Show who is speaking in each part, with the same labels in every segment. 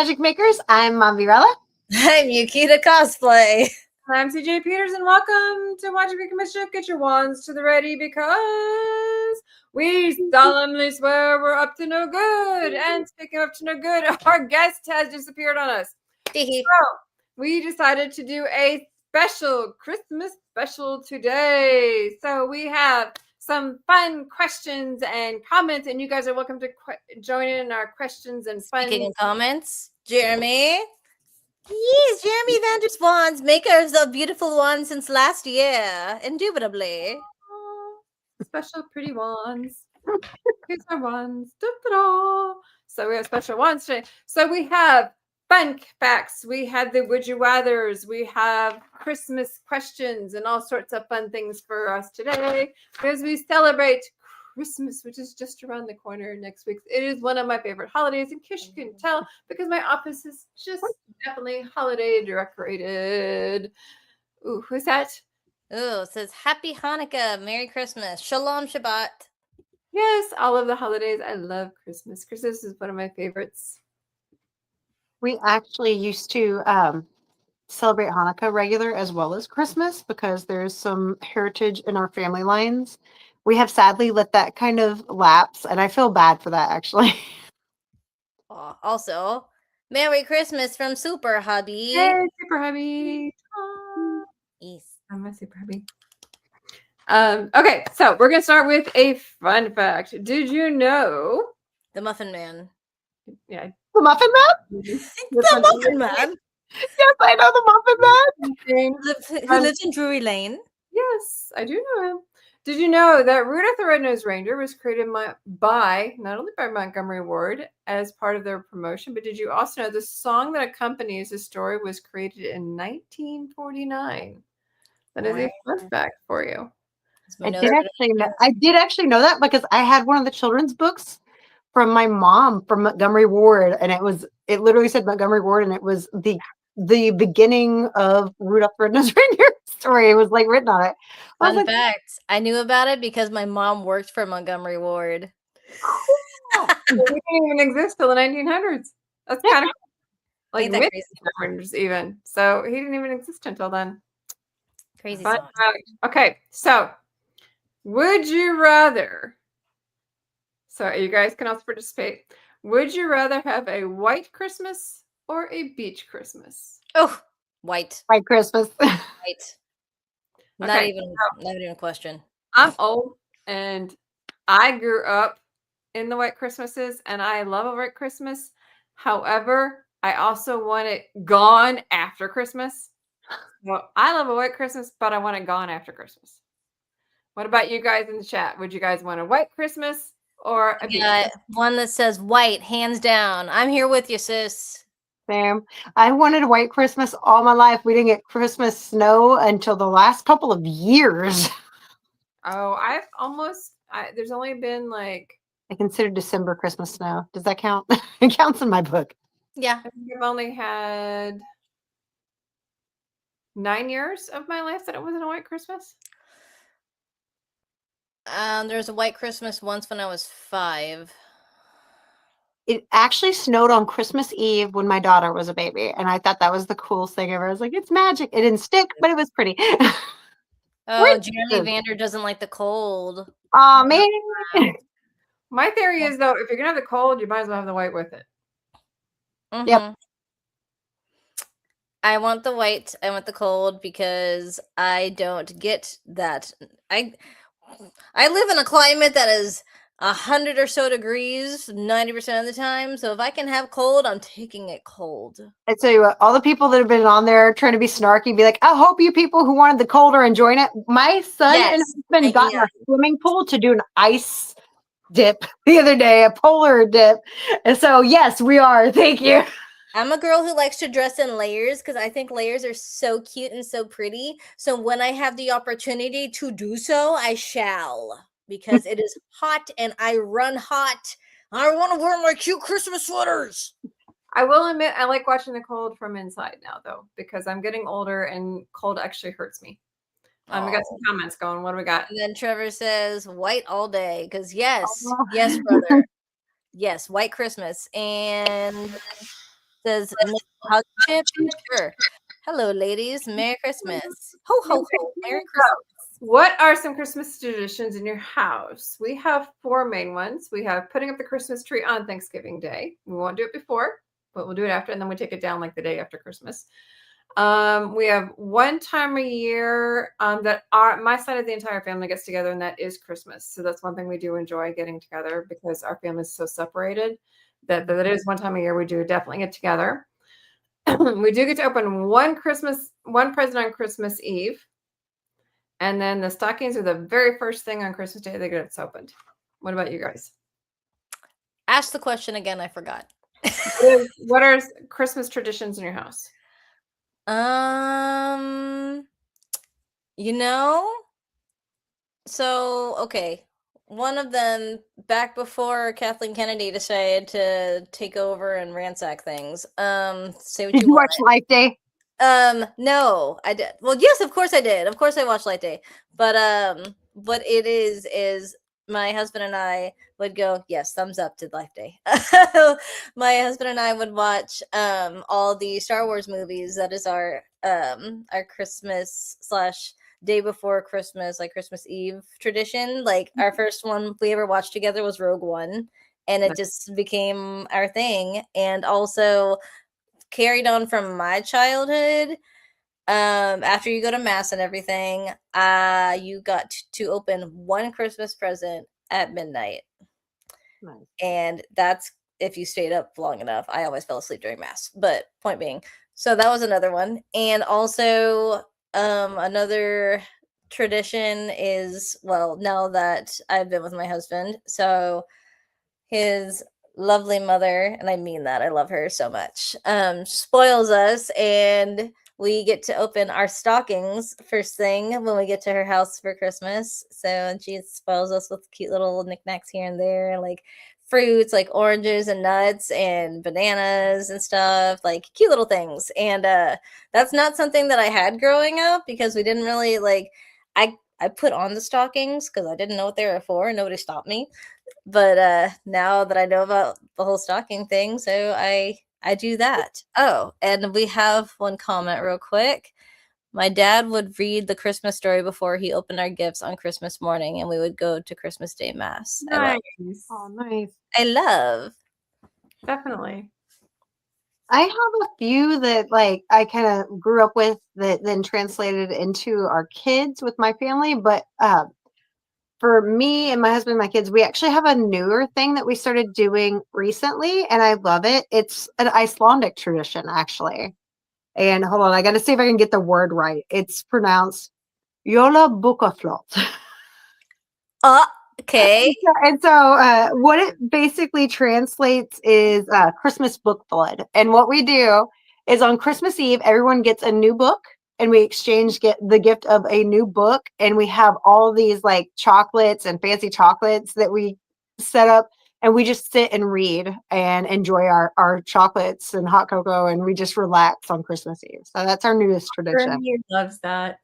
Speaker 1: Magic Makers. I'm Mom Virella.
Speaker 2: I'm Yukita Cosplay.
Speaker 3: I'm CJ Peters, and welcome to Magic Making Mischief. Get your wands to the ready because we solemnly swear we're up to no good. And speaking of up to no good, our guest has disappeared on us. So we decided to do a special Christmas special today. So we have some fun questions and comments, and you guys are welcome to join in our questions and fun.
Speaker 2: Speaking of comments, Jeremy. Yes, Jeremy Vander's wands, makers of beautiful wands since last year, indubitably.
Speaker 3: Special pretty wands. Here's our wands. Da-da-da. So we have special wands today. So we have fun facts. We have the would you rathers. We have Christmas questions and all sorts of fun things for us today because we celebrate Christmas, which is just around the corner next week. It is one of my favorite holidays, in case you can tell, because my office is just definitely holiday decorated. Ooh, who's that?
Speaker 2: Oh, it says Happy Hanukkah, Merry Christmas, Shalom Shabbat.
Speaker 3: Yes, all of the holidays. I love Christmas. Christmas is one of my favorites.
Speaker 1: We actually used to celebrate Hanukkah regular as well as Christmas because there's some heritage in our family lines. We have sadly let that kind of lapse, and I feel bad for that, actually.
Speaker 2: Also, Merry Christmas from Super Hubby.
Speaker 3: Hey, Super Hubby.
Speaker 2: Yes.
Speaker 3: I'm a Super Hubby. Okay, so we're going to start with a fun fact. Did you know?
Speaker 2: The Muffin Man.
Speaker 3: Yeah.
Speaker 1: The Muffin Man?
Speaker 2: The Muffin Man?
Speaker 1: Yes, I know the Muffin
Speaker 2: Man. Who lives in Drury Lane?
Speaker 3: Yes, I do know him. Did you know that Rudolph the Red-Nosed Reindeer was created by, not only by Montgomery Ward as part of their promotion, but did you also know the song that accompanies the story was created in 1949? That is a fun fact for you.
Speaker 1: I did actually know that because I had one of the children's books from my mom from Montgomery Ward, and it literally said Montgomery Ward, and it was the beginning of Rudolph the Red-Nosed Reindeer story. It was like written on it.
Speaker 2: Fun fact, I knew about it because my mom worked for Montgomery Ward.
Speaker 3: Cool. It didn't even exist till the 1900s. That's kind of like mid-1900s even. So he didn't even exist until then.
Speaker 2: Crazy.
Speaker 3: Okay, so would you rather? So you guys can also participate. Would you rather have a white Christmas or a beach Christmas?
Speaker 2: Oh, white.
Speaker 1: White Christmas.
Speaker 2: White. Not
Speaker 3: Okay,
Speaker 2: even a question.
Speaker 3: I'm old and I grew up in the white Christmases and I love a white Christmas. However, I also want it gone after Christmas. So I love a white Christmas, but I want it gone after Christmas. What about you guys in the chat? Would you guys want a white Christmas or a beach Christmas?
Speaker 2: One that says white, hands down. I'm here with you, sis.
Speaker 1: Sam, I wanted a white Christmas all my life. We didn't get Christmas snow until the last couple of years.
Speaker 3: Oh, there's only been like...
Speaker 1: I consider December Christmas snow. Does that count? It counts in my book.
Speaker 2: Yeah.
Speaker 3: I think I've only had 9 years of my life that it wasn't a white Christmas.
Speaker 2: There was a white Christmas once when I was 5.
Speaker 1: It actually snowed on Christmas Eve when my daughter was a baby, and I thought that was the coolest thing ever. I was like, it's magic. It didn't stick, but it was pretty.
Speaker 2: Oh, Jeremy Vander doesn't like the cold.
Speaker 1: Oh, man.
Speaker 3: My theory is, though, if you're going to have the cold, you might as well have the white with it.
Speaker 2: Mm-hmm.
Speaker 1: Yep.
Speaker 2: I want the white. I want the cold because I don't get that. I live in a climate that is 100 or so degrees 90% of the time. So if I can have cold, I'm taking it cold.
Speaker 1: I tell you what, all the people that have been on there trying to be snarky, be like, I hope you people who wanted the cold are enjoying it. My son and husband got in a swimming pool to do an ice dip the other day, a polar dip. And so, yes, we are. Thank you.
Speaker 2: I'm a girl who likes to dress in layers because I think layers are so cute and so pretty. So when I have the opportunity to do so, I shall. Because it is hot and I run hot. I want to wear my cute Christmas sweaters.
Speaker 3: I will admit I like watching the cold from inside now, though, because I'm getting older and cold actually hurts me. We got some comments going. What do we got?
Speaker 2: And then Trevor says white all day. Because yes, yes, brother. Yes, white Christmas. And Says Miss Hug Chip. Sure. Hello, ladies. Merry Christmas. Ho ho ho. Merry Christmas.
Speaker 3: What are some Christmas traditions in your house? We have 4 main ones. We have putting up the Christmas tree on Thanksgiving Day. We won't do it before, but we'll do it after, and then we take it down like the day after Christmas. We have one time a year that my side of the entire family gets together, and that is Christmas. So that's one thing we do enjoy getting together because our family is so separated that is one time a year we do definitely get together. We do get to open one present on Christmas Eve. And then the stockings are the very first thing on Christmas Day that gets opened. What about you guys?
Speaker 2: Ask the question again. I forgot.
Speaker 3: What are Christmas traditions in your house?
Speaker 2: You know, so okay. One of them, back before Kathleen Kennedy decided to take over and ransack things. Say what
Speaker 1: Did
Speaker 2: you
Speaker 1: you
Speaker 2: want.
Speaker 1: watch Life Day?
Speaker 2: No, I did. Well, yes, of course I did. Of course I watched Light Day. But what it is my husband and I would go, yes, thumbs up to Life Day. My husband and I would watch all the Star Wars movies. That is our Christmas / day before Christmas, like Christmas Eve tradition. Like our first one we ever watched together was Rogue One, and it just became our thing. And also carried on from my childhood. After you go to mass and everything, you got to open one Christmas present at midnight.
Speaker 1: Nice.
Speaker 2: And that's if you stayed up long enough. I always fell asleep during mass, but point being, so that was another one. And also another tradition is, well, now that I've been with my husband, so his lovely mother, and I mean that, I love her so much, spoils us, and we get to open our stockings first thing when we get to her house for Christmas. So she spoils us with cute little knickknacks here and there, like fruits, like oranges and nuts and bananas and stuff, like cute little things. And that's not something that I had growing up because we didn't really like, I put on the stockings because I didn't know what they were for, and nobody stopped me. But now that I know about the whole stocking thing, so I do that. Oh, and we have one comment real quick. My dad would read the Christmas story before he opened our gifts on Christmas morning, and we would go to Christmas Day Mass.
Speaker 3: Nice.
Speaker 1: Oh, nice.
Speaker 2: I love.
Speaker 3: Definitely.
Speaker 1: I have a few that like I kind of grew up with that then translated into our kids with my family. But for me and my husband and my kids, we actually have a newer thing that we started doing recently, and I love it. It's an Icelandic tradition, actually. And hold on, I got to see if I can get the word right. It's pronounced Yola Bukaflot.
Speaker 2: Okay.
Speaker 1: And so what it basically translates is Christmas book flood. And what we do is on Christmas Eve, everyone gets a new book, and we get the gift of a new book. And we have all these like chocolates and fancy chocolates that we set up, and we just sit and read and enjoy our chocolates and hot cocoa, and we just relax on Christmas Eve. So that's our newest tradition.
Speaker 3: He loves that.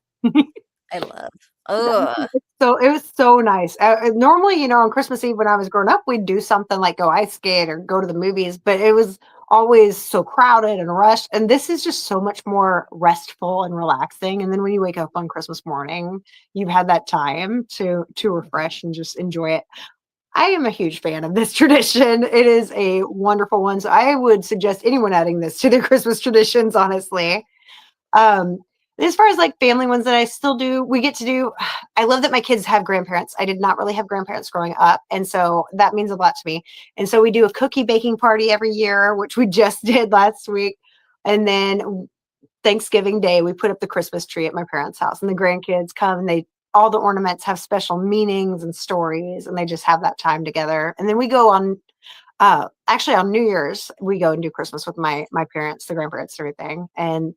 Speaker 2: I love. Oh,
Speaker 1: So it was so nice. Normally, on Christmas Eve when I was growing up, we'd do something like go ice skate or go to the movies, but it was always so crowded and rushed. And this is just so much more restful and relaxing. And then when you wake up on Christmas morning, you've had that time to refresh and just enjoy it. I am a huge fan of this tradition. It is a wonderful one. So I would suggest anyone adding this to their Christmas traditions, honestly. As far as like family ones that I still do, we get to do, I love that my kids have grandparents. I did not really have grandparents growing up. And so that means a lot to me. And so we do a cookie baking party every year, which we just did last week. And then Thanksgiving Day, we put up the Christmas tree at my parents' house, and the grandkids come, and all the ornaments have special meanings and stories, and they just have that time together. And then we go on, actually on New Year's, we go and do Christmas with my parents, the grandparents, and everything. And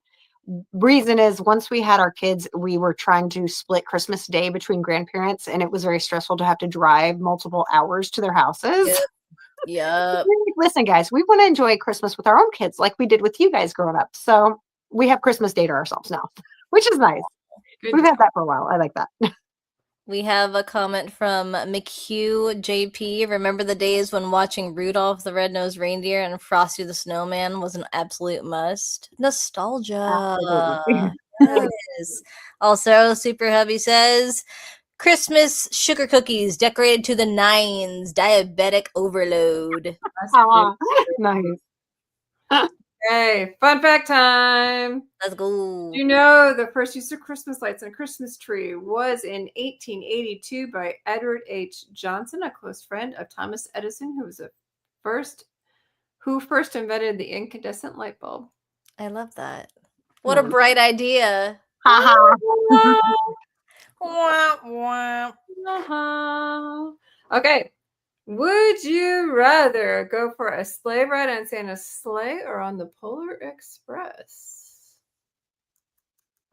Speaker 1: reason is once we had our kids, we were trying to split Christmas Day between grandparents, and it was very stressful to have to drive multiple hours to their houses.
Speaker 2: yeah.
Speaker 1: Listen, guys, we want to enjoy Christmas with our own kids like we did with you guys growing up. So we have Christmas Day to ourselves now, which is nice.
Speaker 3: Good.
Speaker 1: We've had that for a while. I like that.
Speaker 2: We have a comment from McHugh JP. Remember the days when watching Rudolph the Red-Nosed Reindeer and Frosty the Snowman was an absolute must? Nostalgia.
Speaker 1: Absolutely.
Speaker 2: Yes. Also, Super Hubby says Christmas sugar cookies decorated to the nines, diabetic overload.
Speaker 1: Aw, nice.
Speaker 3: Okay, fun fact time.
Speaker 2: Let's go.
Speaker 3: Do you know the first use of Christmas lights on a Christmas tree was in 1882 by Edward H. Johnson, a close friend of Thomas Edison, who first invented the incandescent light bulb.
Speaker 2: I love that. What a bright idea.
Speaker 1: Haha.
Speaker 2: Wah, wah.
Speaker 3: Okay. Would you rather go for a sleigh ride on Santa's sleigh or on the Polar Express?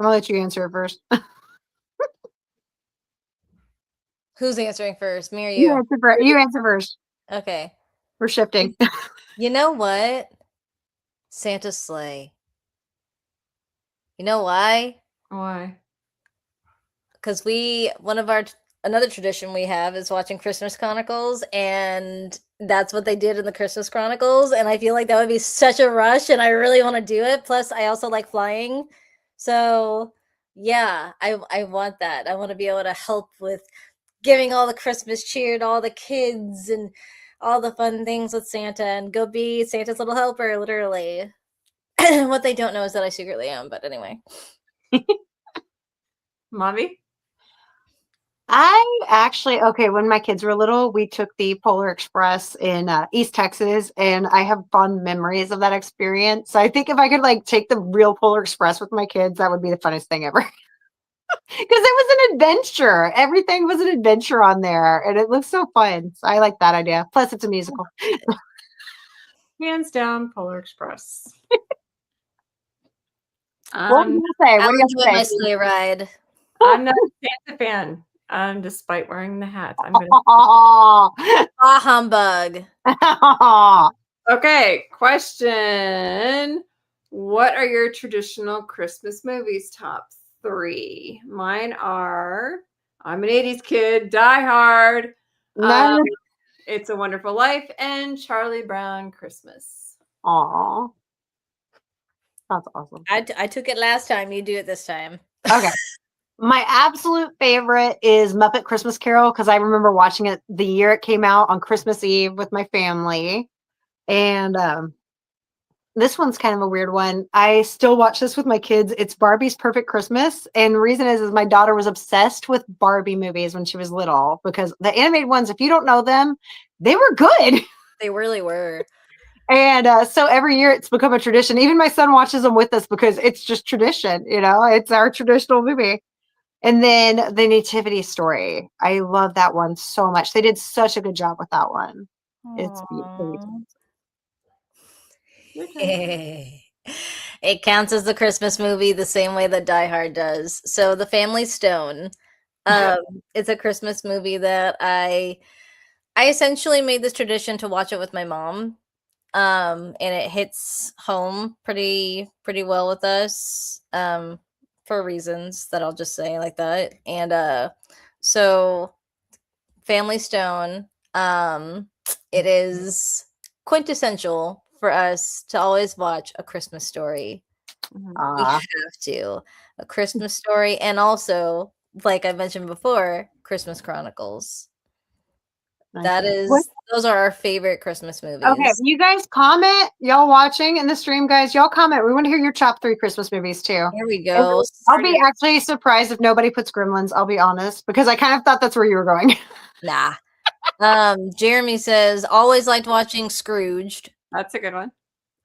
Speaker 1: I'm gonna let you answer it first.
Speaker 2: Who's answering first? Me or
Speaker 1: You
Speaker 2: you?
Speaker 1: answer first.
Speaker 2: Okay.
Speaker 1: We're shifting.
Speaker 2: You know what? Santa's sleigh. You know why?
Speaker 3: Why?
Speaker 2: Because another tradition we have is watching Christmas Chronicles, and that's what they did in the Christmas Chronicles, and I feel like that would be such a rush, and I really want to do it. Plus, I also like flying, so yeah, I want that. I want to be able to help with giving all the Christmas cheer to all the kids and all the fun things with Santa, and go be Santa's little helper, literally. What they don't know is that I secretly am, but anyway.
Speaker 3: Mommy?
Speaker 1: When my kids were little, we took the Polar Express in East Texas, and I have fond memories of that experience. So I think if I could like take the real Polar Express with my kids, that would be the funnest thing ever. Because it was an adventure. Everything was an adventure on there, and it looks so fun. So I like that idea. Plus, it's a musical.
Speaker 3: Hands down, Polar Express.
Speaker 1: What do you say?
Speaker 2: I
Speaker 1: What do
Speaker 2: would
Speaker 1: you
Speaker 2: do it my sleigh ride.
Speaker 3: I'm not a Santa fan, despite wearing the hat. I'm gonna.
Speaker 2: Ah, humbug.
Speaker 3: Okay, question. What are your traditional Christmas movies? Top 3. Mine are, I'm an 80s kid, Die Hard, It's a Wonderful Life, and Charlie Brown Christmas.
Speaker 1: Aw. That's awesome.
Speaker 2: I took it last time. You do it this time.
Speaker 1: Okay. My absolute favorite is Muppet Christmas Carol because I remember watching it the year it came out on Christmas Eve with my family. And this one's kind of a weird one. I still watch this with my kids. It's Barbie's Perfect Christmas. And the reason is my daughter was obsessed with Barbie movies when she was little because the animated ones, if you don't know them, they were good.
Speaker 2: They really were.
Speaker 1: And so every year it's become a tradition. Even my son watches them with us because it's just tradition, it's our traditional movie. And then the Nativity Story. I love that one so much. They did such a good job with that one. It's beautiful.
Speaker 2: It counts as the Christmas movie the same way that Die Hard does. So The Family Stone. It's a Christmas movie that I essentially made this tradition to watch it with my mom. And it hits home pretty well with us for reasons that I'll just say like that. And so Family Stone, it is quintessential for us to always watch A Christmas Story. We have to. A Christmas Story, and also, like I mentioned before, Christmas Chronicles. Those are our favorite Christmas movies.
Speaker 1: Okay, you guys comment, y'all watching in the stream, guys, y'all comment. We want to hear your top 3 Christmas movies too.
Speaker 2: Here we go.
Speaker 1: I'll be actually surprised if nobody puts Gremlins, I'll be honest, because I kind of thought that's where you were going.
Speaker 2: Nah. Jeremy says, always liked watching Scrooged.
Speaker 3: That's a good one.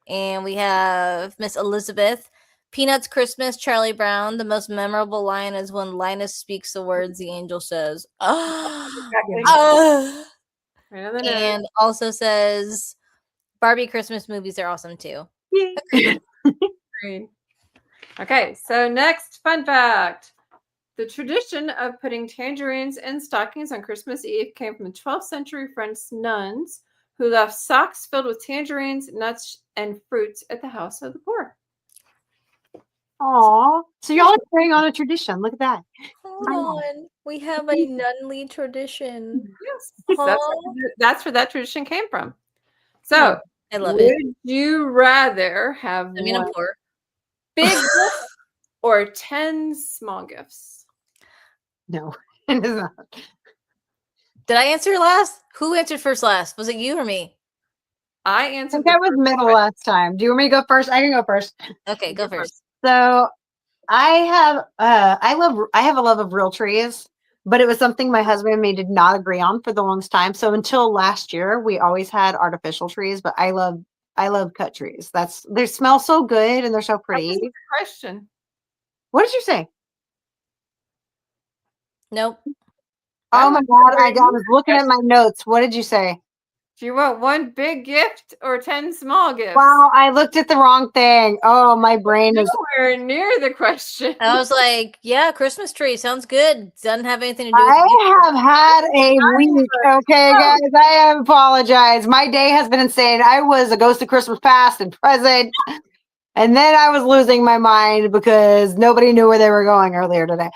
Speaker 2: And we have Miss Elizabeth. Peanuts Christmas, Charlie Brown. The most memorable line is when Linus speaks the words the angel says. And also says Barbie Christmas movies are awesome too.
Speaker 3: Okay, so next fun fact. The tradition of putting tangerines in stockings on Christmas Eve came from the 12th century French nuns who left socks filled with tangerines, nuts, and fruits at the house of the poor.
Speaker 1: Aw, so y'all are carrying on a tradition. Look at that.
Speaker 2: Hold on. We have a nunly tradition.
Speaker 3: Yes,
Speaker 2: Aw.
Speaker 3: that's where that tradition came from.
Speaker 1: Oh,
Speaker 3: So,
Speaker 2: I love
Speaker 3: would
Speaker 2: it.
Speaker 3: you rather have
Speaker 2: I mean, I'm
Speaker 3: one
Speaker 2: poor.
Speaker 3: big gift or 10 small gifts?
Speaker 1: no, it is not.
Speaker 2: Did I answer last? Who answered first last? Was it you or me?
Speaker 3: I
Speaker 1: I
Speaker 3: answered
Speaker 1: think I
Speaker 3: the
Speaker 1: was
Speaker 3: first
Speaker 1: middle
Speaker 3: question.
Speaker 1: last time. Do you want me to go first? I can go first.
Speaker 2: Okay, go first.
Speaker 1: So I have a love of real trees, but it was something my husband and me did not agree on for the longest time. So until last year, we always had artificial trees, but I love cut trees. They smell so good and they're so
Speaker 3: That wasn't
Speaker 1: pretty.
Speaker 3: the question.
Speaker 1: What did you say?
Speaker 2: Nope.
Speaker 1: Oh my God, I
Speaker 3: remembering
Speaker 1: was looking at my notes. What did you say?
Speaker 3: Do you want one big gift or 10 small gifts?
Speaker 1: Wow, I looked at the wrong thing. Oh, my brain is.
Speaker 3: Nowhere near the question.
Speaker 2: I was like, yeah, Christmas tree sounds good. Doesn't have anything to do with
Speaker 1: I have had a week. Okay, guys, I apologize. My day has been insane. I was a ghost of Christmas past and present. And then I was losing my mind because nobody knew where they were going earlier today.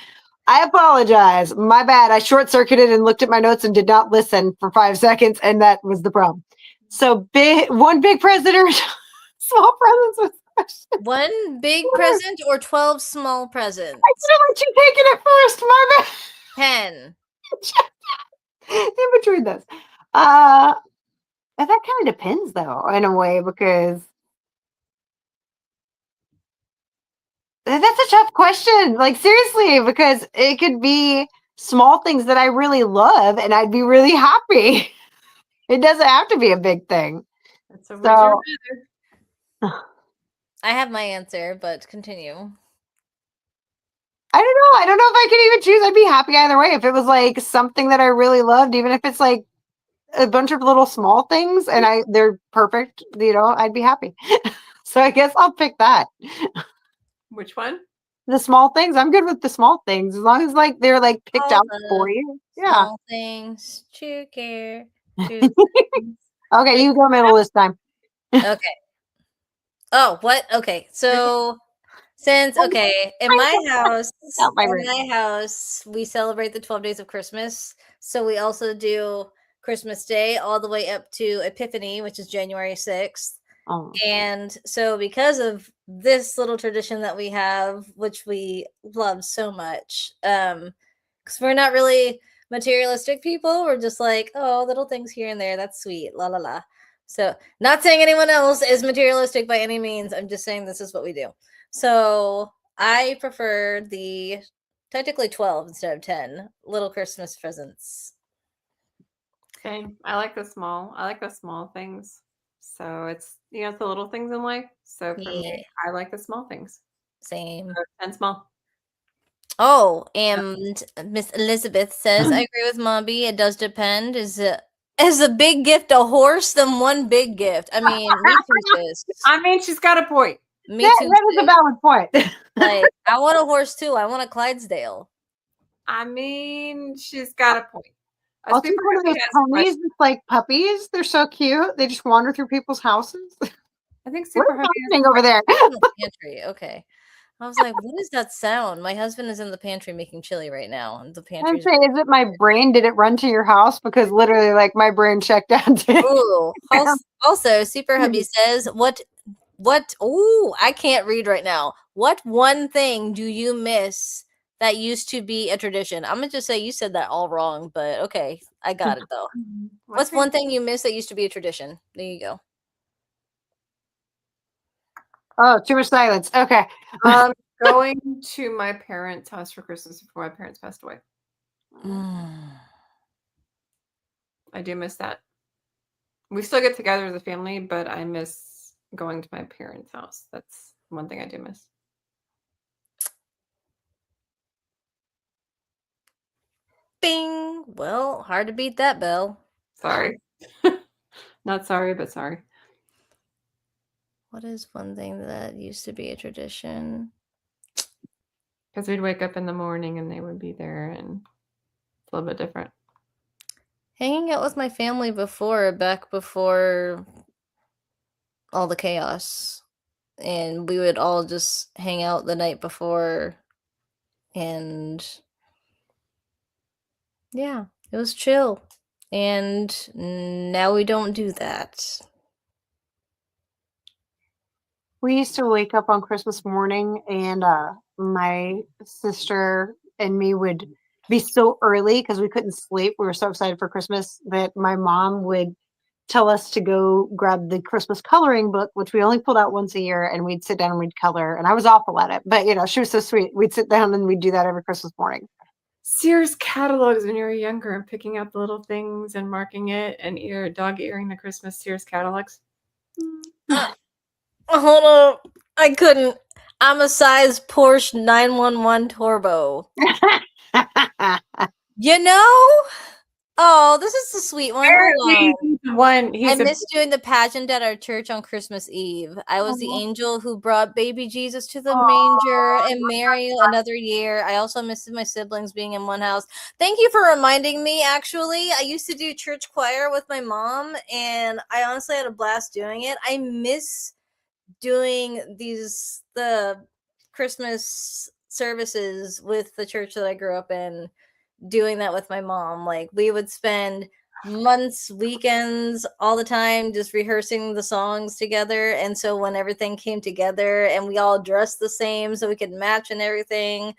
Speaker 1: I apologize. My bad. I short circuited and looked at my notes and did not listen for 5 seconds, and that was the problem. So one big present or small presents was the question.
Speaker 2: one big present or 12 small presents.
Speaker 1: I should have let you take it at first. My
Speaker 2: 10.
Speaker 1: bad. In between those. That kind of depends though, in a way, because that's a tough question. Like seriously, because it could be small things that I really love and I'd be really happy. It doesn't have to be a big thing.
Speaker 3: That's a would
Speaker 1: So
Speaker 3: you rather.
Speaker 2: I have my answer, but continue.
Speaker 1: I don't know. I don't know if I could even choose. I'd be happy either way. If it was like something that I really loved, even if it's like a bunch of little small things and they're perfect, I'd be happy. So I guess I'll pick that.
Speaker 3: Which one?
Speaker 1: The small things. I'm good with the small things as long as like they're like picked
Speaker 2: All
Speaker 1: out
Speaker 2: the
Speaker 1: for you. Yeah.
Speaker 2: Small things to care. To things.
Speaker 1: Okay, you go middle this time.
Speaker 2: Okay. Oh, what? Okay. So in my house,
Speaker 1: Not my room.
Speaker 2: we celebrate the 12 days of Christmas. So we also do Christmas Day all the way up to Epiphany, which is January 6th.
Speaker 1: Oh.
Speaker 2: And so because of this little tradition that we have, which we love so much, because we're not really materialistic people, we're just like, oh, little things here and there, that's sweet, la la la. So not saying anyone else is materialistic by any means, I'm just saying this is what we do. So I prefer the technically 12 instead of 10 little Christmas presents.
Speaker 3: Same. I like the small things. So it's it's the little things in life. So for
Speaker 2: Yeah,
Speaker 3: me, I like the small things.
Speaker 2: same.
Speaker 3: So 10 small.
Speaker 2: Oh, and Miss Elizabeth says, I agree with Momby. It does depend. Is a big gift a horse? Then one big gift. I mean, me too, sis.
Speaker 3: I mean, she's got a point.
Speaker 2: Me
Speaker 1: That
Speaker 2: too.
Speaker 1: is a
Speaker 2: sis.
Speaker 1: valid point.
Speaker 2: Like, I want a horse too. I want a Clydesdale.
Speaker 3: I mean, she's got a point.
Speaker 1: I'll take one of those ponies with like puppies. They're so cute. They just wander through people's houses.
Speaker 3: I think
Speaker 1: What
Speaker 3: Super
Speaker 1: is
Speaker 3: Hubby
Speaker 1: happening over there?
Speaker 2: In the pantry. Okay. I was like, what is that sound? My husband is in the pantry making chili right now. And the
Speaker 1: I'm
Speaker 2: pantry's
Speaker 1: saying, is it my brain? Did it run to your house? Because literally, like my brain checked out.
Speaker 2: Ooh. Also, Super Hubby says, what ooh, I can't read right now. What one thing do you miss that used to be a tradition? I'm gonna just say you said that all wrong, but okay, I got it though. What's one thing you miss that used to be a tradition? There you go.
Speaker 1: Oh, too much silence. Okay.
Speaker 3: Going to my parents' house for Christmas before my parents passed away. I do miss that. We still get together as a family, but I miss going to my parents' house. That's one thing I do miss.
Speaker 2: Bing. Well, hard to beat that, Belle.
Speaker 3: Sorry. Not sorry, but sorry.
Speaker 2: What is one thing that used to be a tradition?
Speaker 3: Because we'd wake up in the morning and they would be there, and it's a little bit different.
Speaker 2: Hanging out with my family back before all the chaos. And we would all just hang out the night before and Yeah, it was chill. And now we don't do that.
Speaker 1: We used to wake up on Christmas morning, and my sister and me would be so early because we couldn't sleep. We were so excited for Christmas that my mom would tell us to go grab the Christmas coloring book, which we only pulled out once a year, and we'd sit down and we'd color. And I was awful at it, but she was so sweet. We'd sit down and we'd do that every Christmas morning.
Speaker 3: Sears catalogs when you were younger and picking out the little things and marking it and dog earing the Christmas Sears catalogs.
Speaker 2: Hold up. I couldn't. I'm a size Porsche 911 Turbo. You know? Oh, this is the sweet one. Hold on. I missed doing the pageant at our church on Christmas Eve. I was the angel who brought baby Jesus to the manger and Mary another year. I also missed my siblings being in one house. The you for reminding me, actually. I used to do church choir with my mom, and I honestly had a blast doing it. I miss doing the Christmas services with the church that I grew up in, doing that with my mom. Like, we would spend months, weekends, all the time just rehearsing the songs together. And so when everything came together and we all dressed the same so we could match and everything,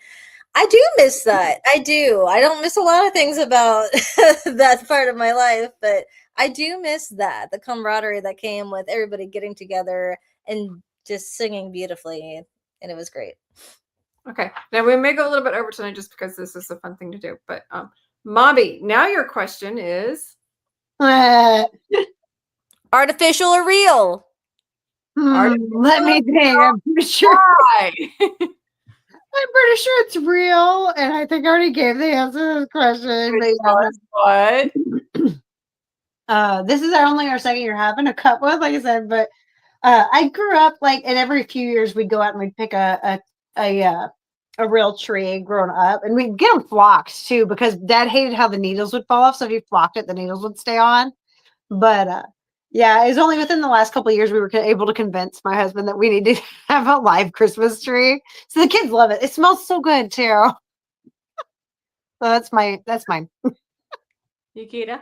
Speaker 2: I do miss that. I do. I don't miss a lot of things about that part of my life, but I do miss that, the camaraderie that came with everybody getting together and just singing beautifully. And it was great.
Speaker 3: Okay. Now we may go a little bit over tonight just because this is a fun thing to do. But Mobby, now your question is
Speaker 2: artificial or real?
Speaker 1: Let me think. I'm pretty sure. I'm pretty sure it's real, and I think I already gave the answer to this question.
Speaker 3: What?
Speaker 1: This is only our second year having a cup with, like I said, but I grew up and every few years we'd go out and we'd pick a real tree growing up, and we'd get them flocked too because Dad hated how the needles would fall off. So if you flocked it, the needles would stay on. But yeah, it was only within the last couple of years we were able to convince my husband that we need to have a live Christmas tree. So the kids love it. It smells so good too. So that's mine.
Speaker 3: Yukita?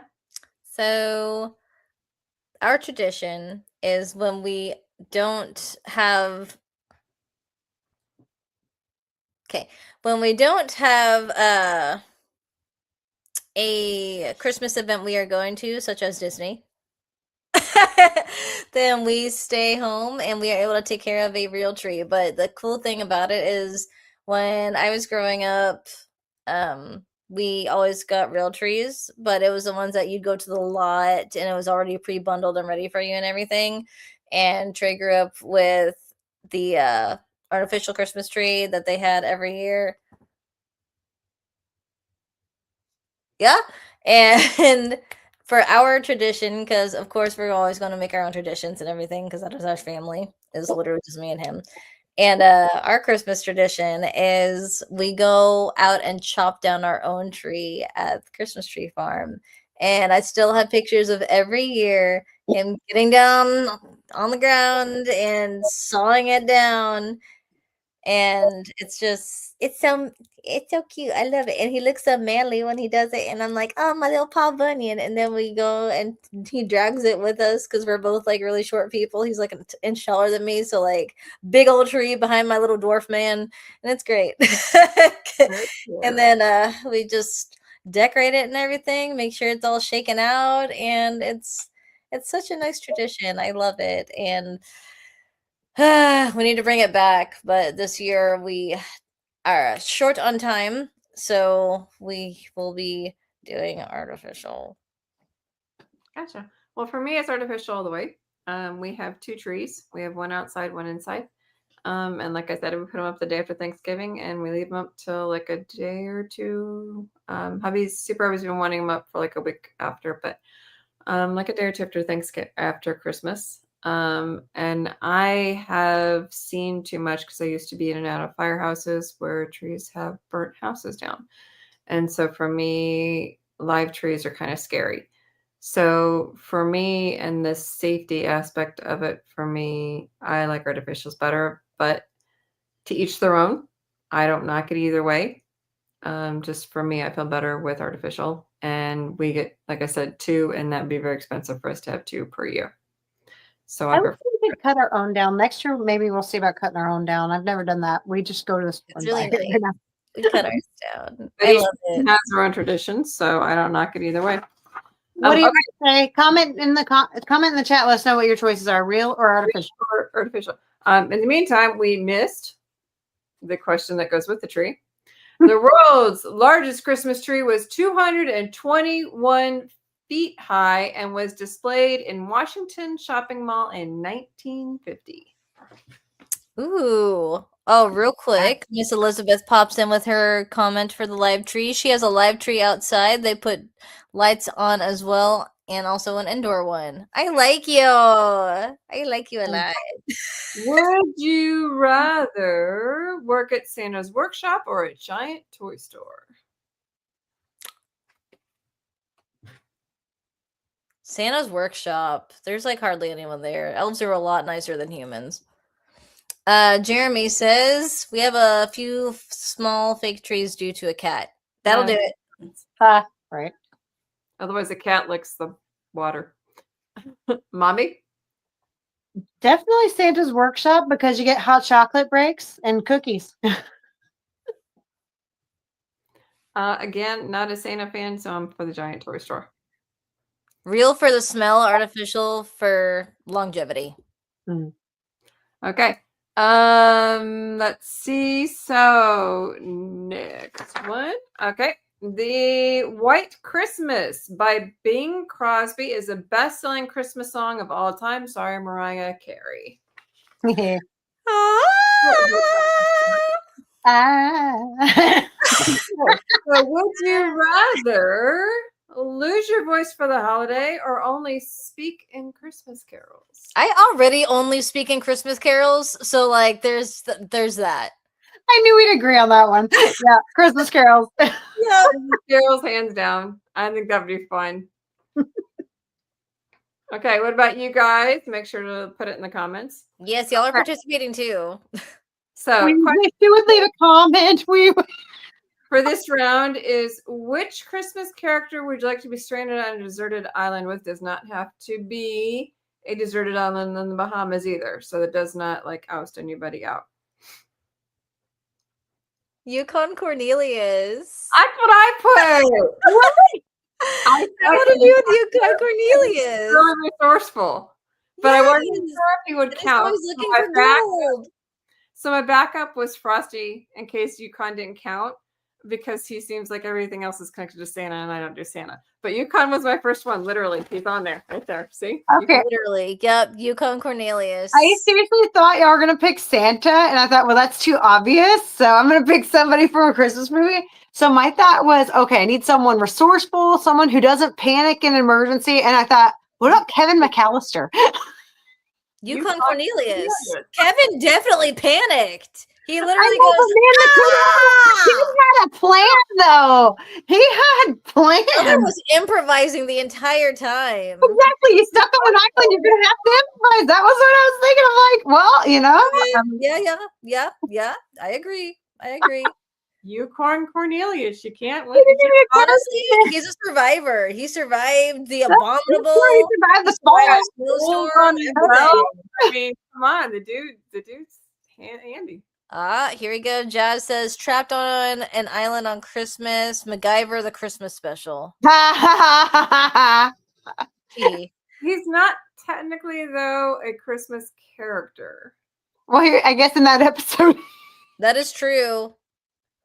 Speaker 2: So our tradition is when we don't have a Christmas event we are going to, such as Disney, then we stay home and we are able to take care of a real tree. But the cool thing about it is when I was growing up, we always got real trees, but it was the ones that you'd go to the lot and it was already pre-bundled and ready for you and everything. And Trey grew up with the artificial Christmas tree that they had every year. Yeah. And for our tradition, because of course we're always going to make our own traditions and everything, because that is our family. It's literally just me and him. And our Christmas tradition is we go out and chop down our own tree at the Christmas tree farm. And I still have pictures of every year him getting down on the ground and sawing it down. And it's so cute. I love it. And he looks so manly when he does it. And I'm like, oh, my little Paul Bunyan. And then we go and he drags it with us because we're both like really short people. He's like an inch taller than me. So like big old tree behind my little dwarf man. And it's great. And then we just decorate it and everything, make sure it's all shaken out. And it's such a nice tradition. I love it. And we need to bring it back, but this year we are short on time, so we will be doing artificial.
Speaker 3: Gotcha. Well, for me, it's artificial all the way. We have 2 trees. We have one outside, one inside. And like I said, we put them up the day after Thanksgiving, and we leave them up till like a day or two. Hubby's been wanting them up for like a week after, but like a day or two after Thanksgiving, after Christmas. And I have seen too much because I used to be in and out of firehouses where trees have burnt houses down. And so for me, live trees are kind of scary. So for me, and the safety aspect of it, for me, I like artificials better, but to each their own. I don't knock it either way. Just for me, I feel better with artificial. And we get, like I said, 2, and that'd be very expensive for us to have 2 per year. So I
Speaker 1: I would
Speaker 3: prefer.
Speaker 1: think we could cut our own down. Next year, maybe we'll see about cutting our own down. I've never done that. We just go to the store
Speaker 2: It's
Speaker 1: and
Speaker 2: really
Speaker 1: buy it.
Speaker 2: nice. We cut ours down.
Speaker 3: But
Speaker 2: I
Speaker 3: each
Speaker 2: love
Speaker 3: person
Speaker 2: it.
Speaker 3: has their own traditions, so I don't knock it either way.
Speaker 1: What do you
Speaker 3: Okay,
Speaker 1: say? Comment in the comment in the chat. Let us know what your choices are: real or artificial.
Speaker 3: or artificial. In the meantime, we missed the question that goes with the tree. The world's largest Christmas tree was 221 feet high and was displayed in Washington Shopping Mall in 1950.
Speaker 2: Ooh. Oh, real quick, Miss Elizabeth pops in with her comment for the live tree. She has a live tree outside. They put lights on as well, and also an indoor one. I like you. I like you a lot.
Speaker 3: Would you rather work at Santa's workshop or a giant toy store?
Speaker 2: Santa's workshop. There's like hardly anyone there. Elves are a lot nicer than humans. Jeremy says we have a few small fake trees due to a cat. That'll do it.
Speaker 1: Right.
Speaker 3: Otherwise, the cat licks the water. Mommy?
Speaker 1: Definitely Santa's workshop because you get hot chocolate breaks and cookies.
Speaker 3: Again, not a Santa fan, so I'm for the giant toy store.
Speaker 2: Real for the smell, artificial for longevity.
Speaker 3: Okay. Let's see. So next one. Okay. The White Christmas by Bing Crosby is the best-selling Christmas song of all time. Sorry, Mariah Carey. So would you rather lose your voice for the holiday or only speak in Christmas carols?
Speaker 2: I already only speak in Christmas carols, so like there's that.
Speaker 1: I knew we'd agree on that one. Yeah, Christmas carols.
Speaker 3: Yeah, carols, hands down. I think that'd be fun. Okay, what about you guys? Make sure to put it in the comments.
Speaker 2: Yes, y'all are participating too.
Speaker 3: So,
Speaker 1: We wish you would leave a comment.
Speaker 3: for this round is which Christmas character would you like to be stranded on a deserted island with? Does not have to be a deserted island in the Bahamas either. So it does not like oust anybody out.
Speaker 2: Yukon Cornelius.
Speaker 3: That's what I put.
Speaker 2: I want to do with Yukon Cornelius.
Speaker 3: Really resourceful. But I wasn't sure if he would count.
Speaker 2: Always looking for gold.
Speaker 3: So my backup was Frosty in case Yukon didn't count because he seems like everything else is connected to Santa and I don't do Santa. But Yukon was my first one, literally. He's on there, right there. See?
Speaker 1: Okay.
Speaker 2: Literally. Yep. Yukon Cornelius.
Speaker 1: I seriously thought y'all were going to pick Santa, and I thought, well, that's too obvious. So I'm going to pick somebody from a Christmas movie. So my thought was, okay, I need someone resourceful, someone who doesn't panic in an emergency. And I thought, what about Kevin McAllister?
Speaker 2: Yukon Cornelius. Kevin definitely panicked. He literally
Speaker 1: goes,
Speaker 2: ah!
Speaker 1: He had a plan, though. He had plans.
Speaker 2: Kevin was improvising the entire time.
Speaker 1: Exactly. You stuck on an island, you're going to have to improvise. That was what I was thinking. I'm like, well, you know.
Speaker 2: Yeah. I agree.
Speaker 3: Yukon Cornelius. You can't win.
Speaker 2: Honestly, he's a survivor. He survived the abominable.
Speaker 1: He survived the
Speaker 2: snowstorm.
Speaker 3: I mean, come on, the dude's handy.
Speaker 2: Here we go. Jazz says trapped on an island on Christmas. MacGyver the Christmas special.
Speaker 3: He's not technically though a Christmas character.
Speaker 1: Well, I guess in that episode.
Speaker 2: That is true.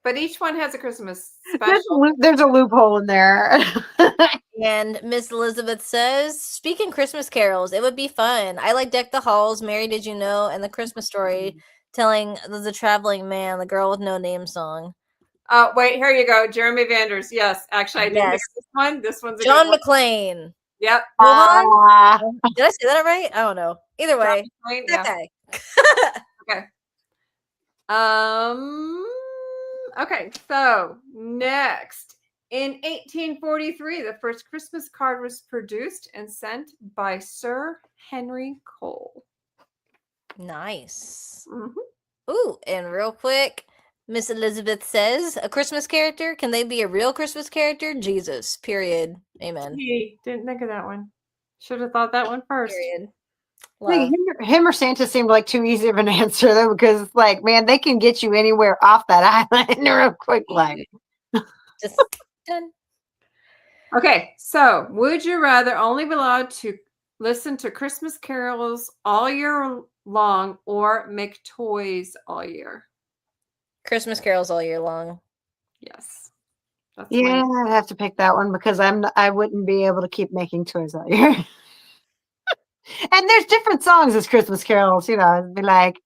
Speaker 3: But each one has a Christmas special.
Speaker 1: There's a loophole in there.
Speaker 2: And Miss Elizabeth says, speaking Christmas carols, it would be fun. I like Deck the Halls, Mary Did You Know, and the Christmas Story telling the traveling man, the girl with no name song.
Speaker 3: Wait, here you go. Jeremy Vanders. Yes, actually, I did miss this one. This one's a
Speaker 2: John
Speaker 3: good
Speaker 2: McClane.
Speaker 3: Yep.
Speaker 2: Did I say that right? I don't know. Either way.
Speaker 3: Okay. Okay, so next. In 1843, the first Christmas card was produced and sent by Sir Henry Cole.
Speaker 2: Nice.
Speaker 3: Mm-hmm.
Speaker 2: Ooh, and real quick, Miss Elizabeth says, a Christmas character? Can they be a real Christmas character? Jesus. Period. Amen.
Speaker 3: Hey, didn't think of that one. Should have thought that one first.
Speaker 2: Period.
Speaker 1: Like
Speaker 2: Love.
Speaker 1: him or Santa seemed like too easy of an answer though, because like, man, they can get you anywhere off that island real quick. Like,
Speaker 2: Just done.
Speaker 3: Okay, so would you rather only be allowed to listen to Christmas carols all year long or make toys all year?
Speaker 2: Christmas carols all year long.
Speaker 3: Yes. That's
Speaker 1: yeah,
Speaker 3: my
Speaker 1: I'd have to pick that one because I wouldn't be able to keep making toys all year. And there's different songs as Christmas carols, you know, it'd be like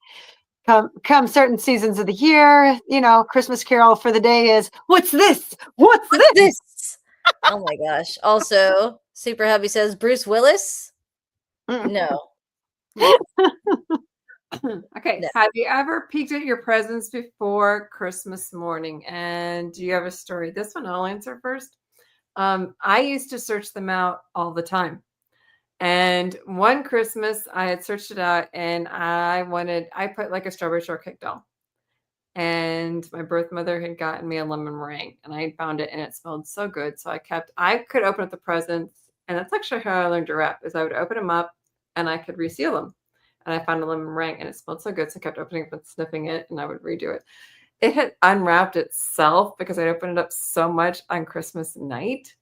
Speaker 1: come certain seasons of the year, you know, Christmas carol for the day is what's this? What's this?
Speaker 2: This. Oh my gosh. Also, Super Hubby says Bruce Willis. No.
Speaker 3: Okay.
Speaker 2: No.
Speaker 3: Have you ever peeked at your presents before Christmas morning? And do you have a story? This one I'll answer first. I used to search them out all the time. And one Christmas I had searched it out and I put like a strawberry shortcake doll. And my birth mother had gotten me a lemon meringue and I found it and it smelled so good. So I could open up the presents. And that's actually how I learned to wrap is I would open them up and I could reseal them. And I found a lemon meringue and it smelled so good. So I kept opening it and sniffing it and I would redo it. It had unwrapped itself because I opened it up so much on Christmas night.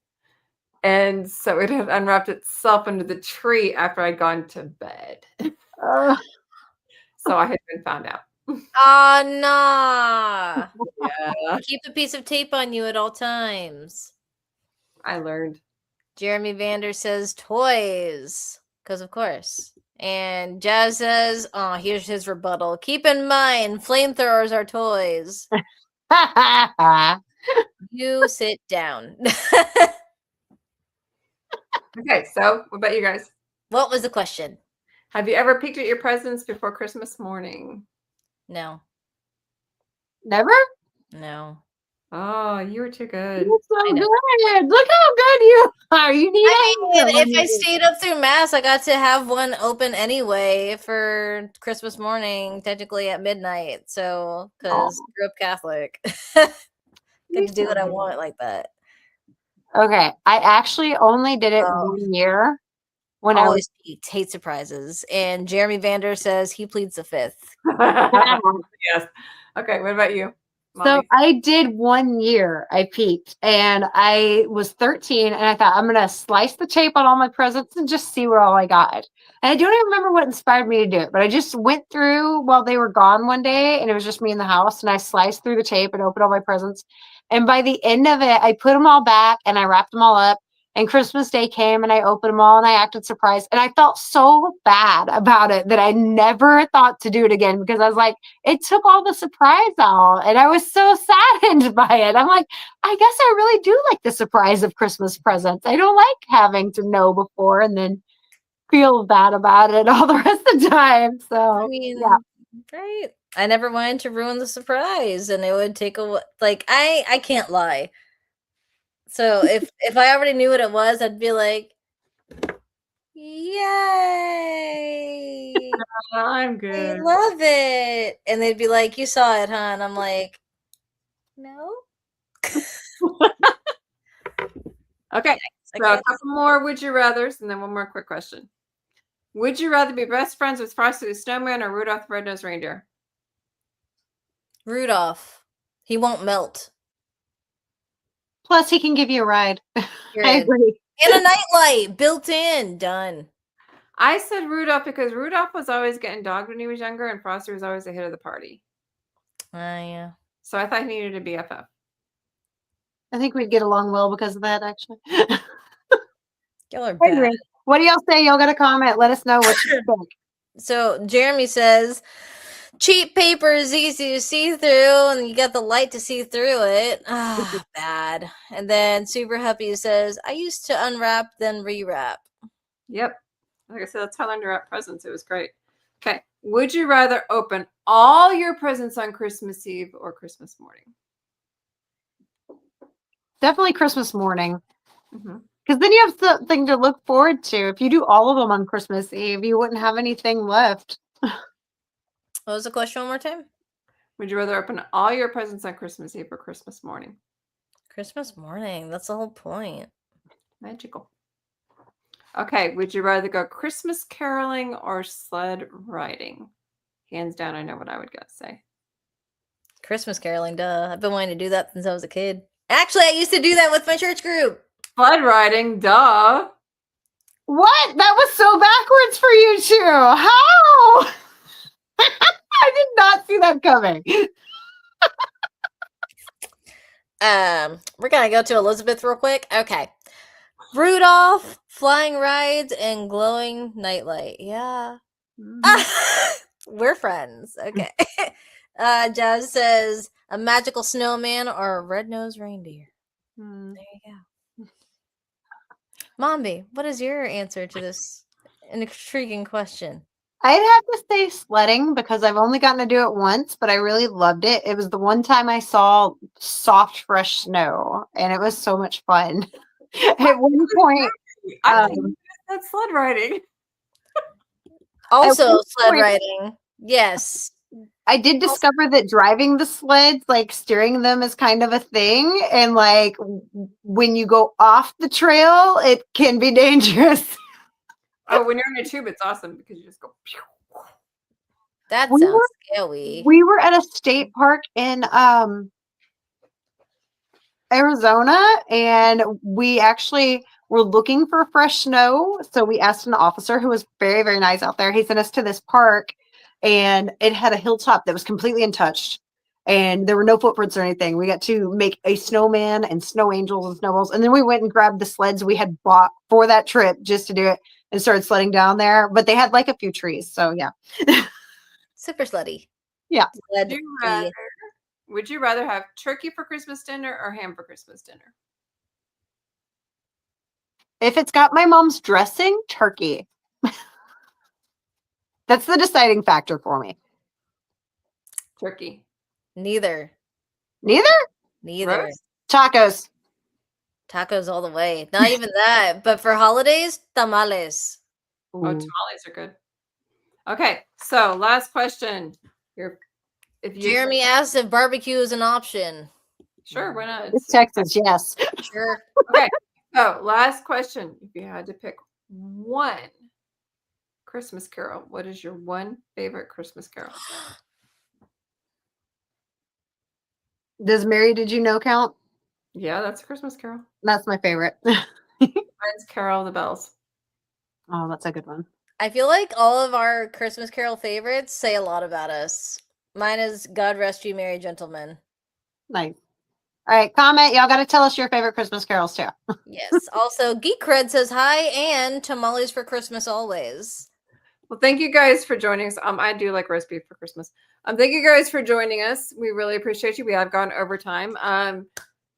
Speaker 3: And so it had unwrapped itself under the tree after I'd gone to bed. So I had been found out.
Speaker 2: Oh, nah.
Speaker 3: Yeah,
Speaker 2: Keep a piece of tape on you at all times.
Speaker 3: I learned.
Speaker 2: Jeremy Vander says toys. Because of course. And Jazz says, oh, here's his rebuttal. Keep in mind, flamethrowers are toys. You sit down.
Speaker 3: Okay, so what about you guys?
Speaker 2: What was the question?
Speaker 3: Have you ever peeked at your presents before Christmas morning?
Speaker 2: No.
Speaker 1: Never?
Speaker 2: No.
Speaker 3: Oh, you were too good.
Speaker 1: You're so
Speaker 2: I know.
Speaker 1: good. Look how good you are. You need
Speaker 2: I mean,
Speaker 1: it.
Speaker 2: if I stayed up through mass, I got to have one open anyway for Christmas morning, technically at midnight. So, because I grew up Catholic, get to do what I want like that.
Speaker 1: Okay, I actually only did it
Speaker 2: Oh.
Speaker 1: 1 year when I was.
Speaker 2: Always peaked, hate surprises. And Jeremy Vander says he pleads the fifth.
Speaker 3: Yes. Okay, what about you?
Speaker 1: So
Speaker 3: Mommy?
Speaker 1: I did 1 year. I peeked, and I was 13, and I thought I'm gonna slice the tape on all my presents and just see what all I got. And I don't even remember what inspired me to do it, but I just went through while they were gone one day, and it was just me in the house, and I sliced through the tape and opened all my presents. And by the end of it, I put them all back and I wrapped them all up. And Christmas Day came and I opened them all and I acted surprised. And I felt so bad about it that I never thought to do it again because I was like, it took all the surprise out. And I was so saddened by it. I'm like, I guess I really do like the surprise of Christmas presents. I don't like having to know before and then feel bad about it all the rest of the time. So,
Speaker 2: I mean,
Speaker 1: yeah.
Speaker 2: right? I never wanted to ruin the surprise, and it would take a like. I can't lie. So if I already knew what it was, I'd be like, "Yay!
Speaker 3: I'm
Speaker 2: I
Speaker 3: good.
Speaker 2: love it!" And they'd be like, "You saw it, huh?" And I'm like, "No."
Speaker 3: Okay,
Speaker 2: I
Speaker 3: so a
Speaker 2: guess.
Speaker 3: couple more would you rathers, and then one more quick question. Would you rather be best friends with Frosty the Snowman or Rudolph the Red-Nosed Reindeer?
Speaker 2: Rudolph, he won't melt.
Speaker 1: Plus, he can give you a ride. I
Speaker 2: Period.
Speaker 1: agree.
Speaker 2: And a nightlight built in. Done.
Speaker 3: I said Rudolph because Rudolph was always getting dogged when he was younger, and Frosty was always the hit of the party.
Speaker 2: Yeah.
Speaker 3: So I thought he needed a BFF.
Speaker 1: I think we'd get along well because of that, actually.
Speaker 2: Y'all are
Speaker 1: I
Speaker 2: bad.
Speaker 1: agree. What do y'all say? Y'all got a comment. Let us know what you think.
Speaker 2: So Jeremy says, cheap paper is easy to see through, and you got the light to see through it. Ah, bad. And then Super Happy says, I used to unwrap, then rewrap.
Speaker 3: Yep. Like I said, that's how I learned to wrap presents. It was great. Okay. Would you rather open all your presents on Christmas Eve or Christmas morning?
Speaker 1: Definitely Christmas morning.
Speaker 3: Mm-hmm.
Speaker 1: Because then you have something to look forward to. If you do all of them on Christmas Eve, you wouldn't have anything left.
Speaker 2: What was the question one more time?
Speaker 3: Would you rather open all your presents on Christmas Eve or Christmas morning?
Speaker 2: Christmas morning. That's the whole point.
Speaker 3: Magical. Okay, would you rather go Christmas caroling or sled riding? Hands down, I know what I would say.
Speaker 2: Christmas caroling, duh. I've been wanting to do that since I was a kid. Actually, I used to do that with my church group.
Speaker 3: Sled riding, duh.
Speaker 1: What? That was so backwards for you two. How? I did not see that coming.
Speaker 2: We're gonna go to Elizabeth real quick. Okay. Rudolph, flying rides, and glowing nightlight. Yeah. We're friends. Okay. Jazz says a magical snowman or a red-nosed reindeer. There you go. Mombi, what is your answer to this intriguing question?
Speaker 1: I'd have to say sledding because I've only gotten to do it once, but I really loved it. It was the one time I saw soft, fresh snow, and it was so much fun. At one point,
Speaker 3: I think that's sled riding.
Speaker 2: Also, sled riding. Yes.
Speaker 1: I did discover that driving the sleds, like steering them, is kind of a thing. And like when you go off the trail, it can be dangerous.
Speaker 3: Oh, when you're in a tube, it's awesome because you just go.
Speaker 2: That sounds scary.
Speaker 1: We were at a state park in Arizona, and we actually were looking for fresh snow. So we asked an officer who was very, very nice out there. He sent us to this park, and it had a hilltop that was completely untouched, and there were no footprints or anything. We got to make a snowman and snow angels and snowballs, and then we went and grabbed the sleds we had bought for that trip just to do it and started sledding down there. But they had like a few trees, so yeah.
Speaker 2: Super slutty.
Speaker 1: Yeah.
Speaker 3: Would you rather have turkey for Christmas dinner or ham for Christmas dinner?
Speaker 1: If it's got my mom's dressing, turkey. That's the deciding factor for me.
Speaker 3: Turkey.
Speaker 2: Neither.
Speaker 1: Neither?
Speaker 2: Neither.
Speaker 3: Rose?
Speaker 1: Tacos.
Speaker 2: Tacos all the way. Not even that. But for holidays, tamales.
Speaker 3: Oh, tamales are good. Okay, so last question.
Speaker 2: Jeremy asked if barbecue is an option.
Speaker 3: Sure, why not?
Speaker 1: It's Texas, yes.
Speaker 2: Sure.
Speaker 3: Okay, so last question. If you had to pick one Christmas carol, what is your one favorite Christmas carol?
Speaker 1: Does Mary Did You Know count?
Speaker 3: Yeah, that's a Christmas carol.
Speaker 1: That's my favorite.
Speaker 3: Mine's Carol of the Bells.
Speaker 1: Oh, that's a good one.
Speaker 2: I feel like all of our Christmas Carol favorites say a lot about us. Mine is God Rest You Merry Gentlemen.
Speaker 1: Nice. All right, comment. Y'all got to tell us your favorite Christmas carols too.
Speaker 2: Yes. Also, Geek Cred says hi and tamales for Christmas always.
Speaker 3: Well, thank you guys for joining us. I do like roast beef for Christmas. Thank you guys for joining us. We really appreciate you. We have gone overtime.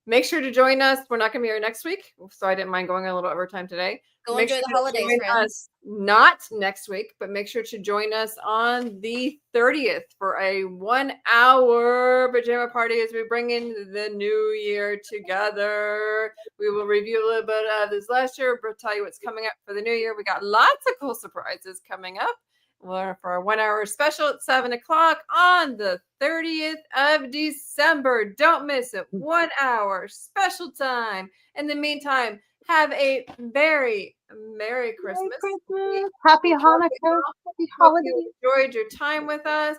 Speaker 3: Make sure to join us. We're not going to be here next week, so I didn't mind going a little overtime today.
Speaker 2: Go
Speaker 3: Make
Speaker 2: enjoy
Speaker 3: sure
Speaker 2: the holidays,
Speaker 3: join
Speaker 2: friends.
Speaker 3: us not next week, but make sure to join us on the 30th for a 1-hour pajama party as we bring in the new year together. We will review a little bit of this last year. We'll tell you what's coming up for the new year. We got lots of cool surprises coming up. We're for a 1-hour special at 7 o'clock on the 30th of December. Don't miss it. 1 hour special time. In the meantime, have a very Merry Christmas.
Speaker 1: Happy Hanukkah. Happy holidays.
Speaker 3: You enjoyed your time with us.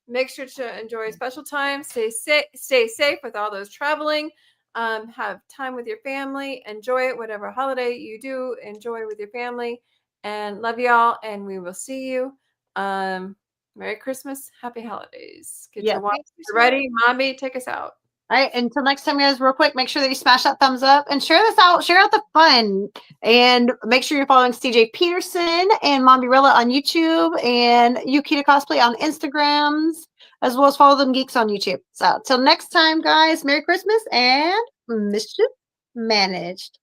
Speaker 3: Make sure to enjoy a special time. Stay safe with all those traveling. Have time with your family. Enjoy it, whatever holiday you do. Enjoy with your family. And love y'all. And we will see you. Merry Christmas. Happy holidays. Get your wine ready. Mommy, take us out.
Speaker 1: All right. Until next time, guys, real quick, make sure that you smash that thumbs up and share this out. Share out the fun. And make sure you're following CJ Peterson and Mombirella on YouTube and Yukita Cosplay on Instagrams, as well as follow them geeks on YouTube. So till next time, guys, Merry Christmas and mischief managed.